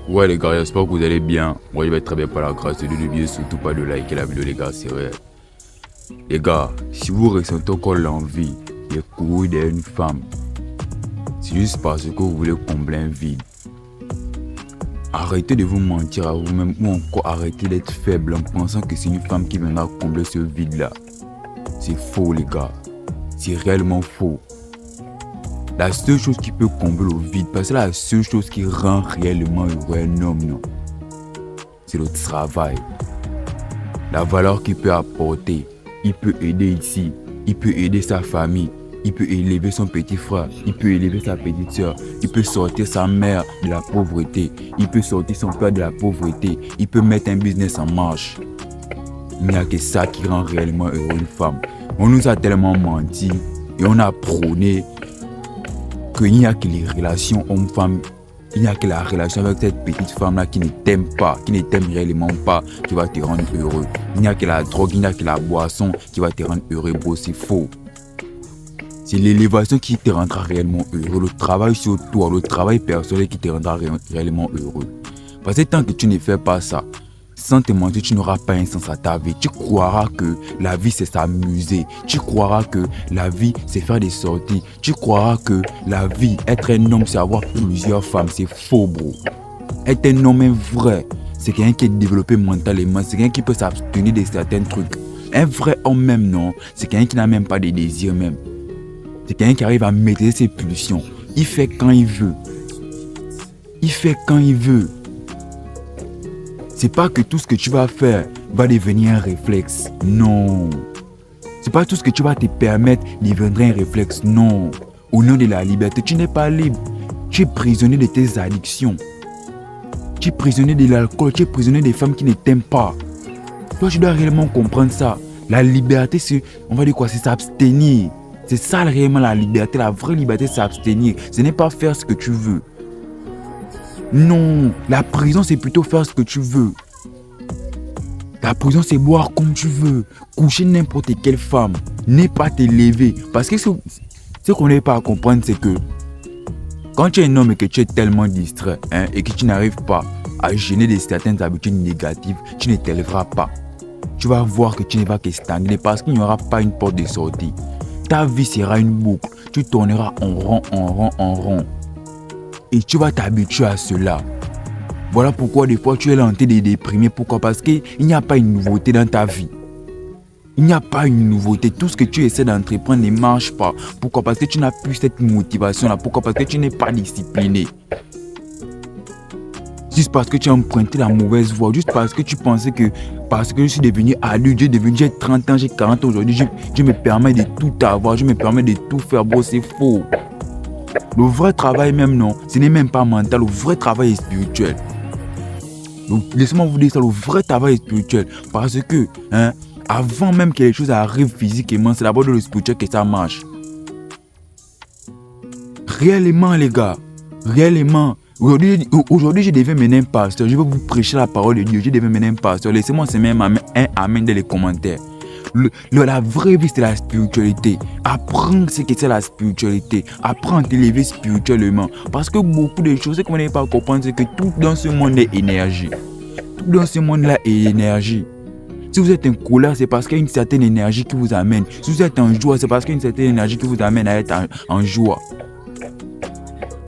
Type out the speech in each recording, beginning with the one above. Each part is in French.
Ouais les gars, j'espère que vous allez bien. Moi je vais très bien par la grâce de Dieu. N'oubliez surtout pas de liker la vidéo les gars, c'est vrai. Les gars, si vous ressentez encore l'envie de courir derrière une femme, c'est juste parce que vous voulez combler un vide. Arrêtez de vous mentir à vous-même ou encore arrêtez d'être faible en pensant que c'est une femme qui viendra combler ce vide-là. C'est faux les gars, c'est réellement faux. La seule chose qui peut combler le vide, parce que la seule chose qui rend réellement heureux un homme, non, c'est le travail. La valeur qu'il peut apporter, il peut aider ici, il peut aider sa famille, il peut élever son petit frère, il peut élever sa petite soeur, il peut sortir sa mère de la pauvreté, il peut sortir son père de la pauvreté, il peut mettre un business en marche. Il n'y a que ça qui rend réellement heureux une femme. On nous a tellement menti et on a prôné qu'il n'y a que les relations homme-femme, il n'y a que la relation avec cette petite femme-là qui ne t'aime pas, qui ne t'aime réellement pas, qui va te rendre heureux. Il n'y a que la drogue, il n'y a que la boisson qui va te rendre heureux, bro, c'est faux. C'est l'élévation qui te rendra réellement heureux, le travail sur toi, le travail personnel qui te rendra réellement heureux. Parce que tant que tu ne fais pas ça, sans te mentir, tu n'auras pas un sens à ta vie. Tu croiras que la vie c'est s'amuser. Tu croiras que la vie c'est faire des sorties. Tu croiras que la vie, être un homme, c'est avoir plusieurs femmes. C'est faux, bro. Être un homme vrai, c'est quelqu'un qui est développé mentalement. C'est quelqu'un qui peut s'abstenir de certains trucs. Un vrai homme même, non. C'est quelqu'un qui n'a même pas de désir même. C'est quelqu'un qui arrive à maîtriser ses pulsions. Il fait quand il veut. Il fait quand il veut. C'est pas que tout ce que tu vas faire va devenir un réflexe. Non. C'est pas tout ce que tu vas te permettre deviendra un réflexe. Non. Au nom de la liberté, tu n'es pas libre. Tu es prisonnier de tes addictions. Tu es prisonnier de l'alcool. Tu es prisonnier des femmes qui ne t'aiment pas. Toi, tu dois réellement comprendre ça. La liberté, c'est, on va dire quoi, c'est s'abstenir. C'est ça réellement la liberté. La vraie liberté, c'est s'abstenir. Ce n'est pas faire ce que tu veux. Non, la prison c'est plutôt faire ce que tu veux. La prison c'est boire comme tu veux, coucher n'importe quelle femme, n'est pas t'élever. Parce que ce qu'on n'est pas à comprendre c'est que quand tu es un homme et que tu es tellement distrait et que tu n'arrives pas à gêner de certaines habitudes négatives, tu ne t'élèveras pas. Tu vas voir que tu ne vas que stagner parce qu'il n'y aura pas une porte de sortie. Ta vie sera une boucle, tu tourneras en rond, en rond, en rond. Et tu vas t'habituer à cela. Voilà pourquoi des fois tu es là en train de déprimer. Pourquoi? Parce qu'il n'y a pas une nouveauté dans ta vie. Il n'y a pas une nouveauté. Tout ce que tu essaies d'entreprendre ne marche pas. Pourquoi? Parce que tu n'as plus cette motivation-là. Pourquoi? Parce que tu n'es pas discipliné. Juste parce que tu as emprunté la mauvaise voie. Juste parce que tu pensais que parce que je suis devenu adulte, j'ai 30 ans, j'ai 40 ans aujourd'hui, je me permets de tout avoir, je me permets de tout faire. Bon, c'est faux. Le vrai travail même non, ce n'est même pas mental, le vrai travail est spirituel. Donc, laissez-moi vous dire ça, le vrai travail est spirituel. Parce que, avant même que les choses arrivent physiquement, c'est d'abord dans le spirituel que ça marche. Réellement les gars, réellement. Aujourd'hui je devais mener un pasteur, je vais vous prêcher la parole de Dieu, je devais mener un pasteur. Laissez-moi semer un amen dans les commentaires. La vraie vie c'est la spiritualité. Apprendre ce que c'est la spiritualité. Apprendre à t'élever spirituellement. Parce que beaucoup de choses, ce qu'on n'est pas à comprendre, c'est que tout dans ce monde est énergie. Tout dans ce monde là est énergie. Si vous êtes en colère, c'est parce qu'il y a une certaine énergie qui vous amène. Si vous êtes en joie, c'est parce qu'il y a une certaine énergie qui vous amène à être en joie.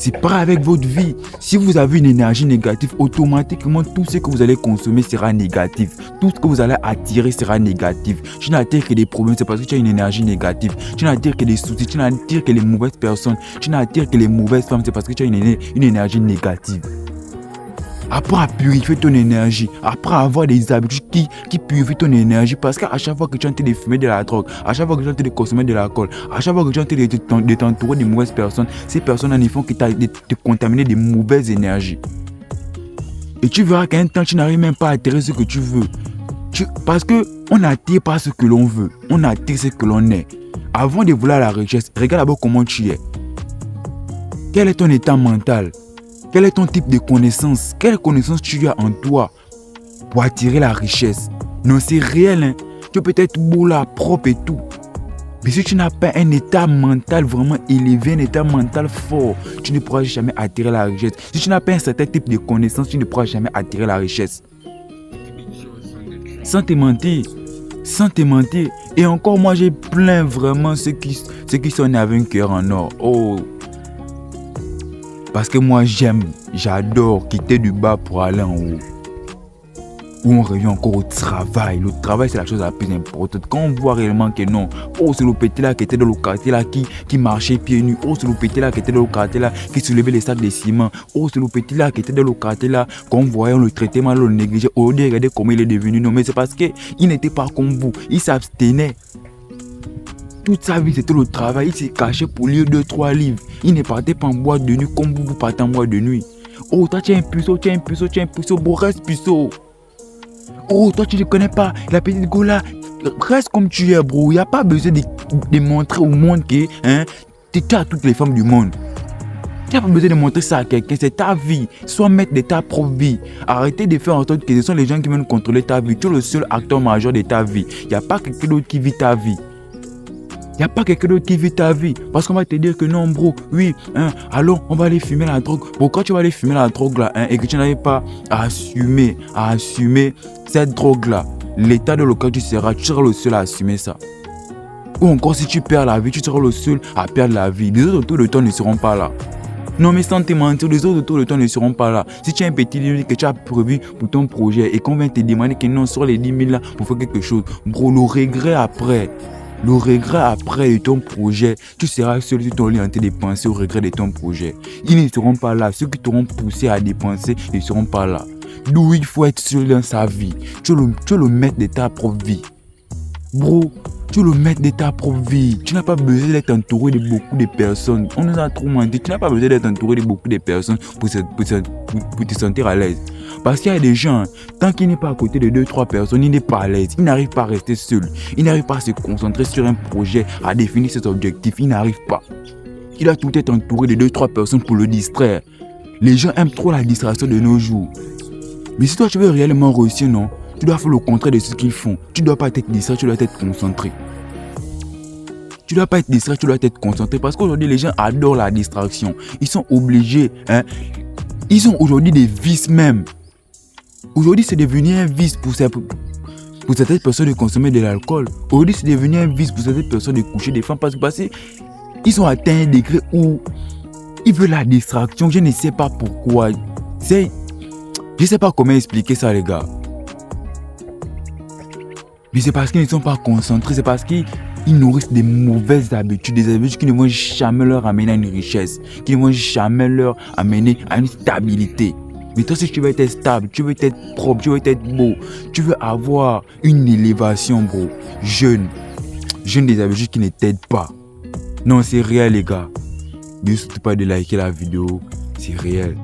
C'est pareil avec votre vie. Si vous avez une énergie négative, automatiquement tout ce que vous allez consommer sera négatif. Tout ce que vous allez attirer sera négatif. Tu n'attires que des problèmes, c'est parce que tu as une énergie négative. Tu n'attires que des soucis, tu n'attires que les mauvaises personnes. Tu n'attires que les mauvaises femmes, c'est parce que tu as une énergie négative. Apprends à purifier ton énergie. Apprends à avoir des habitudes qui purifient ton énergie. Parce qu'à chaque fois que tu es en train de fumer de la drogue, à chaque fois que tu es en train de consommer de l'alcool, à chaque fois que tu es en train de t'entourer de mauvaises personnes, ces personnes ne font que te contaminer de mauvaises énergies. Et tu verras qu'à un temps, tu n'arrives même pas à attirer ce que tu veux. Parce qu'on n'attire pas ce que l'on veut. On attire ce que l'on est. Avant de vouloir la richesse, regarde d'abord comment tu es. Quel est ton état mental? Quel est ton type de connaissance? Quelle connaissance tu as en toi pour attirer la richesse? Non, c'est réel. Tu peux être beau là, propre et tout. Mais si tu n'as pas un état mental vraiment élevé, un état mental fort, tu ne pourras jamais attirer la richesse. Si tu n'as pas un certain type de connaissance, tu ne pourras jamais attirer la richesse. Sans te mentir. Sans te mentir. Et encore, moi, j'ai plein vraiment ceux qui sont nés avec un cœur en or. Oh. Parce que moi, j'adore quitter du bas pour aller en haut. Où on revient encore au travail. Le travail, c'est la chose la plus importante. Quand on voit réellement que non, oh, c'est le petit là qui était dans le quartier là qui marchait pieds nus. Oh, c'est le petit là qui était dans le quartier là qui soulevait les sacs de ciment. Oh, c'est le petit là qui était dans le quartier là qu'on voyait, on le traitait mal, on le négligeait. Aujourd'hui, regardez comment il est devenu. Non, mais c'est parce qu'il n'était pas comme vous. Il s'abstenait. Toute sa vie, c'était le travail. Il s'est caché pour lire 2-3 livres. Il ne partait pas en boîte de nuit comme vous partez en boîte de nuit. Oh, toi, tu es un puceau, bon, reste puceau. Oh, toi, tu ne connais pas la petite Gola. Reste comme tu es, bro. Il n'y a pas besoin de montrer au monde que tu as toutes les femmes du monde. Tu n'as pas besoin de montrer ça à quelqu'un. C'est ta vie. Sois maître de ta propre vie. Arrêtez de faire en sorte que ce sont les gens qui viennent contrôler ta vie. Tu es le seul acteur majeur de ta vie. Il n'y a pas quelqu'un d'autre qui vit ta vie. Il n'y a pas quelqu'un d'autre qui vit ta vie. Parce qu'on va te dire que non, bro, oui, allons, on va aller fumer la drogue. Bon, quand tu vas aller fumer la drogue là, et que tu n'arrives pas à assumer cette drogue là, l'état de lequel tu seras le seul à assumer ça. Ou encore, si tu perds la vie, tu seras le seul à perdre la vie. Les autres autour de toi ne seront pas là. Non, mais sans te mentir, les autres autour de toi ne seront pas là. Si tu as un petit livre que tu as prévu pour ton projet et qu'on vient te demander que non, sur les 10 000 là pour faire quelque chose, bro, le regret après de ton projet, tu seras seul sur ton lit en train de penser au regret de ton projet. Ils ne seront pas là. Ceux qui t'auront poussé à dépenser ne seront pas là. D'où il faut être seul dans sa vie. Tu es le maître de ta propre vie. Bro, tu es le maître de ta propre vie. Tu n'as pas besoin d'être entouré de beaucoup de personnes. On nous a trop menti. Tu n'as pas besoin d'être entouré de beaucoup de personnes pour te sentir à l'aise. Parce qu'il y a des gens, tant qu'il n'est pas à côté de 2-3 personnes, il n'est pas à l'aise. Il n'arrive pas à rester seul. Il n'arrive pas à se concentrer sur un projet, à définir ses objectifs. Il n'arrive pas. Il doit tout être entouré de 2-3 personnes pour le distraire. Les gens aiment trop la distraction de nos jours. Mais si toi tu veux réellement réussir, non, tu dois faire le contraire de ce qu'ils font. Tu ne dois pas être distrait, tu dois être concentré. Tu ne dois pas être distrait, tu dois être concentré. Parce qu'aujourd'hui, les gens adorent la distraction. Ils sont obligés. Ils ont aujourd'hui des vices même. Aujourd'hui, c'est devenu un vice pour certaines personnes de consommer de l'alcool. Aujourd'hui, c'est devenu un vice pour certaines personnes de coucher des femmes. Parce qu'ils ont atteint un degré où ils veulent la distraction. Je ne sais pas pourquoi. Je ne sais pas comment expliquer ça, les gars. Mais c'est parce qu'ils ne sont pas concentrés. C'est parce qu'ils nourrissent des mauvaises habitudes. Des habitudes qui ne vont jamais leur amener à une richesse. Qui ne vont jamais leur amener à une stabilité. Mais toi, si tu veux être stable, tu veux être propre, tu veux être beau, tu veux avoir une élévation, bro, jeune des habitudes qui ne t'aident pas. Non, c'est réel, les gars. N'oubliez surtout pas de liker la vidéo. C'est réel.